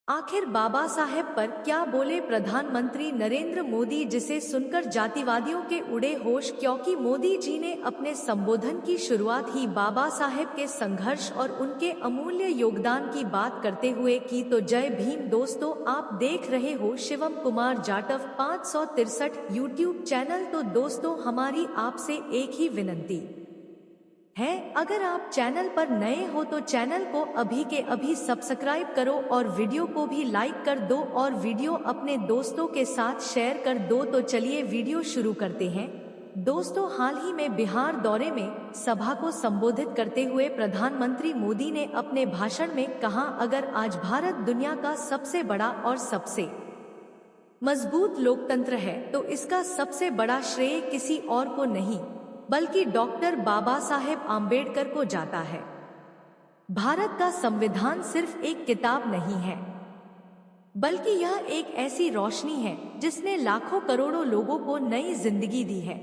आखिर बाबा साहेब पर क्या बोले प्रधानमंत्री नरेंद्र मोदी, जिसे सुनकर जातिवादियों के उड़े होश, क्योंकि मोदी जी ने अपने संबोधन की शुरुआत ही बाबा साहेब के संघर्ष और उनके अमूल्य योगदान की बात करते हुए की। तो जय भीम दोस्तों, आप देख रहे हो शिवम कुमार जाटव 563 यूट्यूब चैनल। तो दोस्तों, हमारी आपसे एक ही विनंती है, अगर आप चैनल पर नए हो तो चैनल को अभी के अभी सब्सक्राइब करो और वीडियो को भी लाइक कर दो और वीडियो अपने दोस्तों के साथ शेयर कर दो। तो चलिए वीडियो शुरू करते हैं। दोस्तों, हाल ही में बिहार दौरे में सभा को संबोधित करते हुए प्रधानमंत्री मोदी ने अपने भाषण में कहा, अगर आज भारत दुनिया का सबसे बड़ा और सबसे मजबूत लोकतंत्र है तो इसका सबसे बड़ा श्रेय किसी और को नहीं बल्कि डॉक्टर बाबा साहेब आम्बेडकर को जाता है। भारत का संविधान सिर्फ एक किताब नहीं है, बल्कि यह एक ऐसी रोशनी है जिसने लाखों करोड़ों लोगों को नई जिंदगी दी है।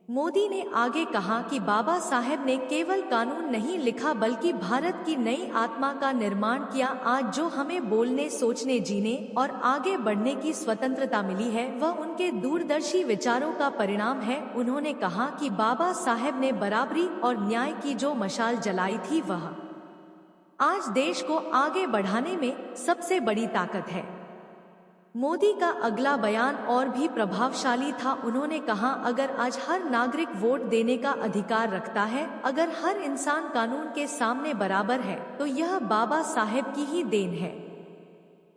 मोदी ने आगे कहा कि बाबा साहेब ने केवल कानून नहीं लिखा बल्कि भारत की नई आत्मा का निर्माण किया। आज जो हमें बोलने, सोचने, जीने और आगे बढ़ने की स्वतंत्रता मिली है वह उनके दूरदर्शी विचारों का परिणाम है। उन्होंने कहा कि बाबा साहेब ने बराबरी और न्याय की जो मशाल जलाई थी वह आज देश को आगे बढ़ाने में सबसे बड़ी ताकत है। मोदी का अगला बयान और भी प्रभावशाली था। उन्होंने कहा, अगर आज हर नागरिक वोट देने का अधिकार रखता है, अगर हर इंसान कानून के सामने बराबर है, तो यह बाबा साहेब की ही देन है।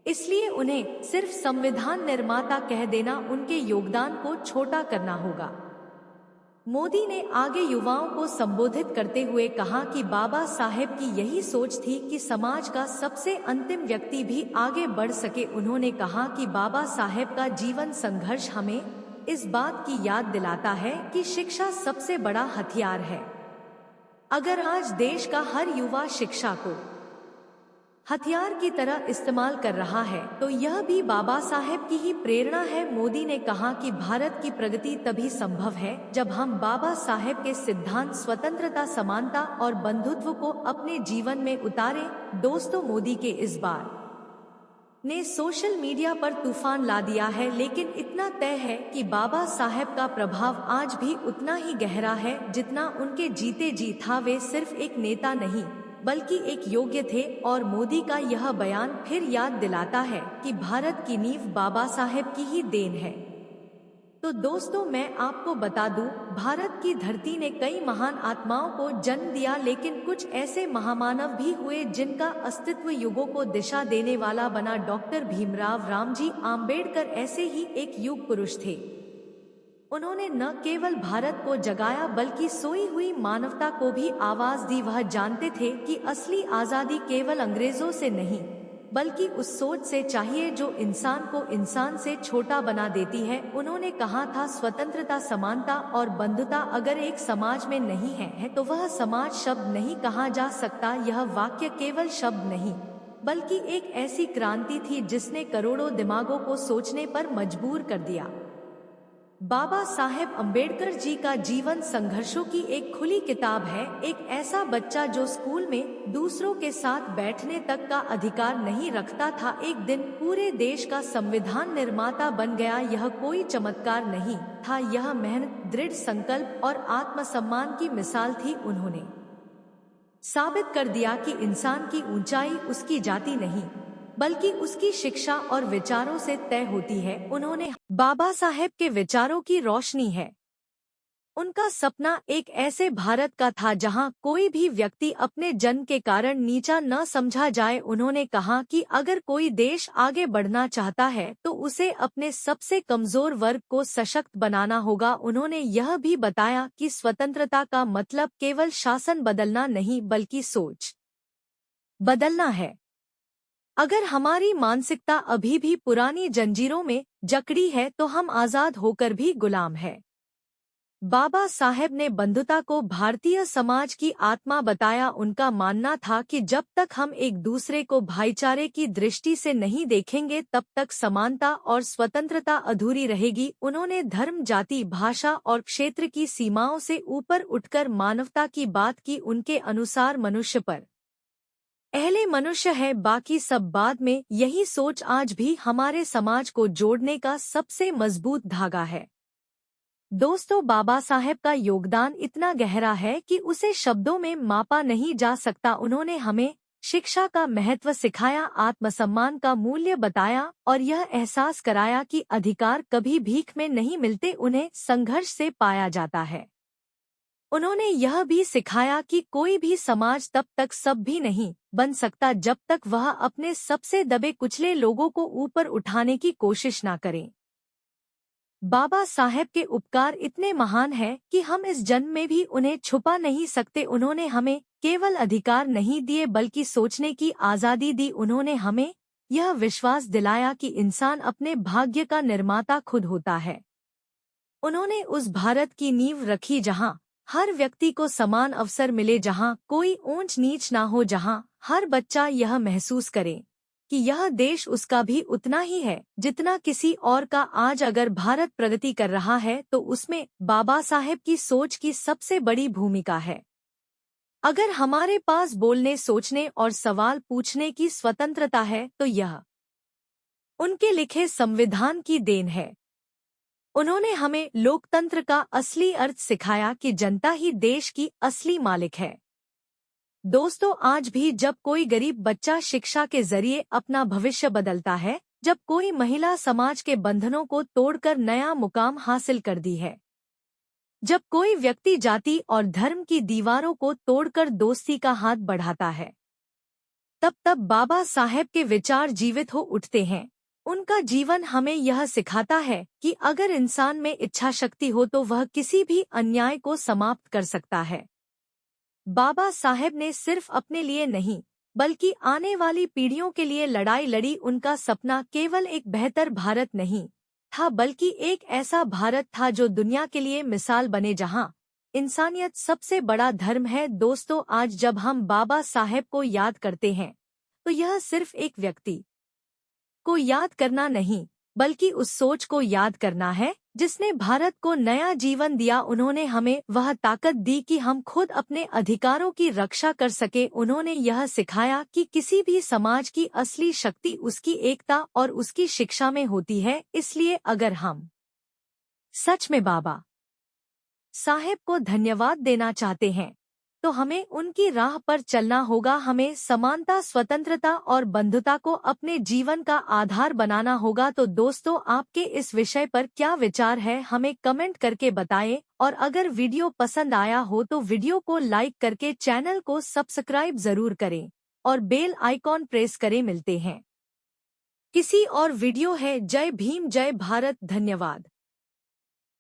इसलिए उन्हें सिर्फ संविधान निर्माता कह देना उनके योगदान को छोटा करना होगा। मोदी ने आगे युवाओं को संबोधित करते हुए कहा कि बाबा साहेब की यही सोच थी कि समाज का सबसे अंतिम व्यक्ति भी आगे बढ़ सके। उन्होंने कहा कि बाबा साहेब का जीवन संघर्ष हमें इस बात की याद दिलाता है कि शिक्षा सबसे बड़ा हथियार है। अगर आज देश का हर युवा शिक्षा को हथियार की तरह इस्तेमाल कर रहा है तो यह भी बाबा साहेब की ही प्रेरणा है। मोदी ने कहा कि भारत की प्रगति तभी संभव है जब हम बाबा साहेब के सिद्धांत स्वतंत्रता, समानता और बंधुत्व को अपने जीवन में उतारें। दोस्तों, मोदी के इस बार ने सोशल मीडिया पर तूफान ला दिया है, लेकिन इतना तय है कि बाबा साहेब का प्रभाव आज भी उतना ही गहरा है जितना उनके जीते जी था। वे सिर्फ एक नेता नहीं बल्कि एक योग्य थे और मोदी का यह बयान फिर याद दिलाता है कि भारत की नींव बाबा साहेब की ही देन है। तो दोस्तों, मैं आपको बता दूं, भारत की धरती ने कई महान आत्माओं को जन्म दिया, लेकिन कुछ ऐसे महामानव भी हुए जिनका अस्तित्व युगों को दिशा देने वाला बना। डॉक्टर भीमराव रामजी आम्बेडकर ऐसे ही एक युग पुरुष थे। उन्होंने न केवल भारत को जगाया बल्कि सोई हुई मानवता को भी आवाज दी। वह जानते थे कि असली आजादी केवल अंग्रेजों से नहीं बल्कि उस सोच से चाहिए जो इंसान को इंसान से छोटा बना देती है। उन्होंने कहा था, स्वतंत्रता, समानता और बंधुता अगर एक समाज में नहीं है तो वह समाज शब्द नहीं कहा जा सकता। यह वाक्य केवल शब्द नहीं बल्कि एक ऐसी क्रांति थी जिसने करोड़ों दिमागों को सोचने पर मजबूर कर दिया। बाबा साहेब अम्बेडकर जी का जीवन संघर्षों की एक खुली किताब है। एक ऐसा बच्चा जो स्कूल में दूसरों के साथ बैठने तक का अधिकार नहीं रखता था, एक दिन पूरे देश का संविधान निर्माता बन गया। यह कोई चमत्कार नहीं था, यह मेहनत, दृढ़ संकल्प और आत्मसम्मान की मिसाल थी। उन्होंने साबित कर दिया कि इंसान की ऊंचाई उसकी जाति नहीं बल्कि उसकी शिक्षा और विचारों से तय होती है। उन्होंने बाबा साहेब के विचारों की रोशनी है। उनका सपना एक ऐसे भारत का था जहां कोई भी व्यक्ति अपने जन्म के कारण नीचा न समझा जाए। उन्होंने कहा कि अगर कोई देश आगे बढ़ना चाहता है तो उसे अपने सबसे कमजोर वर्ग को सशक्त बनाना होगा। उन्होंने यह भी बताया कि स्वतंत्रता का मतलब केवल शासन बदलना नहीं बल्कि सोच बदलना है। अगर हमारी मानसिकता अभी भी पुरानी जंजीरों में जकड़ी है तो हम आजाद होकर भी गुलाम हैं। बाबा साहेब ने बंधुता को भारतीय समाज की आत्मा बताया। उनका मानना था कि जब तक हम एक दूसरे को भाईचारे की दृष्टि से नहीं देखेंगे तब तक समानता और स्वतंत्रता अधूरी रहेगी। उन्होंने धर्म, जाति, भाषा और क्षेत्र की सीमाओं से ऊपर उठकर मानवता की बात की। उनके अनुसार मनुष्य पर पहले मनुष्य है, बाकी सब बाद में। यही सोच आज भी हमारे समाज को जोड़ने का सबसे मजबूत धागा है। दोस्तों, बाबा साहेब का योगदान इतना गहरा है कि उसे शब्दों में मापा नहीं जा सकता। उन्होंने हमें शिक्षा का महत्व सिखाया, आत्मसम्मान का मूल्य बताया और यह एहसास कराया कि अधिकार कभी भीख में नहीं मिलते, उन्हें संघर्ष से पाया जाता है। उन्होंने यह भी सिखाया कि कोई भी समाज तब तक सब भी नहीं बन सकता जब तक वह अपने सबसे दबे कुचले लोगों को ऊपर उठाने की कोशिश ना करे। बाबा साहेब के उपकार इतने महान हैं कि हम इस जन्म में भी उन्हें छुपा नहीं सकते। उन्होंने हमें केवल अधिकार नहीं दिए बल्कि सोचने की आज़ादी दी। उन्होंने हमें यह विश्वास दिलाया कि इंसान अपने भाग्य का निर्माता खुद होता है। उन्होंने उस भारत की नींव रखी जहां हर व्यक्ति को समान अवसर मिले, जहां कोई ऊंच नीच ना हो, जहां हर बच्चा यह महसूस करे कि यह देश उसका भी उतना ही है जितना किसी और का। आज अगर भारत प्रगति कर रहा है तो उसमें बाबा साहेब की सोच की सबसे बड़ी भूमिका है। अगर हमारे पास बोलने, सोचने और सवाल पूछने की स्वतंत्रता है तो यह उनके लिखे संविधान की देन है। उन्होंने हमें लोकतंत्र का असली अर्थ सिखाया कि जनता ही देश की असली मालिक है। दोस्तों, आज भी जब कोई गरीब बच्चा शिक्षा के जरिए अपना भविष्य बदलता है, जब कोई महिला समाज के बंधनों को तोड़कर नया मुकाम हासिल कर दी है, जब कोई व्यक्ति जाति और धर्म की दीवारों को तोड़कर दोस्ती का हाथ बढ़ाता है, तब बाबा साहेब के विचार जीवित हो उठते हैं। उनका जीवन हमें यह सिखाता है कि अगर इंसान में इच्छा शक्ति हो तो वह किसी भी अन्याय को समाप्त कर सकता है। बाबा साहेब ने सिर्फ अपने लिए नहीं बल्कि आने वाली पीढ़ियों के लिए लड़ाई लड़ी। उनका सपना केवल एक बेहतर भारत नहीं था बल्कि एक ऐसा भारत था जो दुनिया के लिए मिसाल बने, जहां इंसानियत सबसे बड़ा धर्म है। दोस्तों, आज जब हम बाबा साहेब को याद करते हैं तो यह सिर्फ एक व्यक्ति को याद करना नहीं बल्कि उस सोच को याद करना है जिसने भारत को नया जीवन दिया। उन्होंने हमें वह ताकत दी कि हम खुद अपने अधिकारों की रक्षा कर सके। उन्होंने यह सिखाया कि किसी भी समाज की असली शक्ति उसकी एकता और उसकी शिक्षा में होती है। इसलिए अगर हम सच में बाबा साहेब को धन्यवाद देना चाहते हैं तो हमें उनकी राह पर चलना होगा। हमें समानता, स्वतंत्रता और बंधुता को अपने जीवन का आधार बनाना होगा। तो दोस्तों, आपके इस विषय पर क्या विचार है, हमें कमेंट करके बताएं। और अगर वीडियो पसंद आया हो तो वीडियो को लाइक करके चैनल को सब्सक्राइब जरूर करें और बेल आइकॉन प्रेस करें। मिलते हैं किसी और वीडियो है। जय भीम, जय भारत, धन्यवाद।